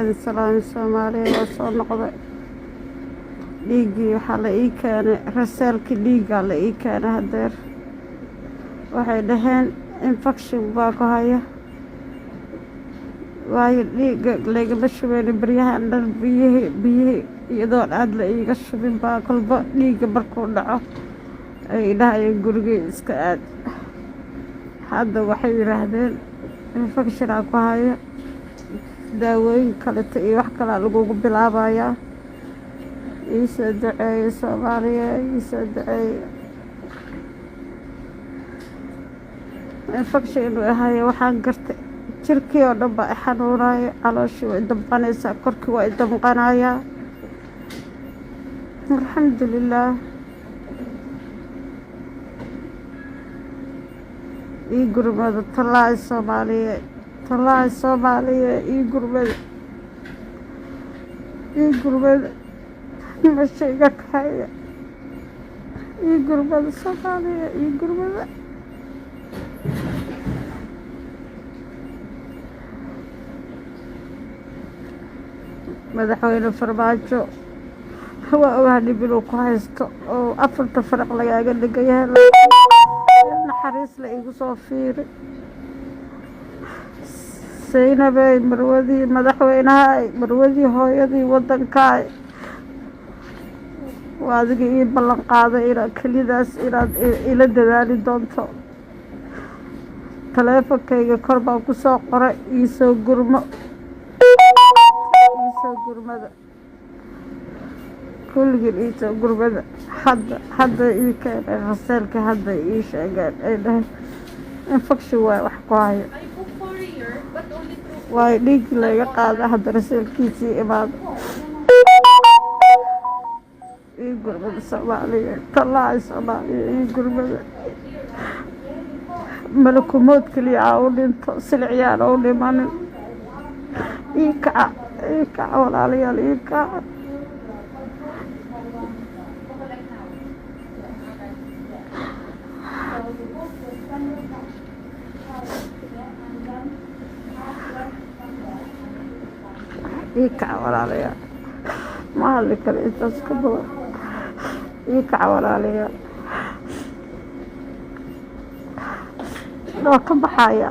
waxaan salaamay Soomaaliya waa soo noqday dhiiggii waxaa la ii keenay rasaalkii dhiiggaa la ii keenay hadeer waxay dhaheen infection baa ku haya waayo dhiigga laygama shubeyni baryahan dhan biyihii iyadoon aad la iiga shubin baa kolba dhiigga markuu dhaco ay idhahayeen gurigii iska aad hadda waxay yidhaahdeen infectionaa ku haya daawooyin kaleta iyo wax kalaa lagugu bilaabayaa iisoo duceeya Soomaaliya iisoo duceeya infection inuu ahayo waxaan gartay jirkii oo dhan baa i xanuunaya calooshii way damqanaysaa korkii waa i damqanayaa alxamdulilaah ii gurmada tallaahi Soomaaliya ii gurmada meesha iga kaxeeya ii gurmada Soomaaliya ii gurmada madaxweyne Farmaajo waa ogahay dhib inuu ku haysto oo afarta faraq lagaaga dhigan yahay naxariis la igu soo fiiri Zaynabey marwadii madaxweynaha marwadii hooyadii waddankaay waa adiga ii ballan qaaday inaad kelidaas inaad ila dadaali doonto taleefankayga kor baan ku soo qoray iisoo gurmada kulligii iisoo gurmada hadda ii keenay rasaalka hadda ii sheegeen ay dhaheen infection waa wax ku haya waayo dhiiggii layga qaada hadda rasaalkiisii imaado ii gurmada Soomaaliya tallaahi Soomaaliya ii gurmada malakumood keliya aa u dhinto silciyaan oo dhimanin ii kaca walaalayaal ii kaca walaalayaal ma hadli karo intaas ka badan ii kaca walaalayaal waa ka baxaya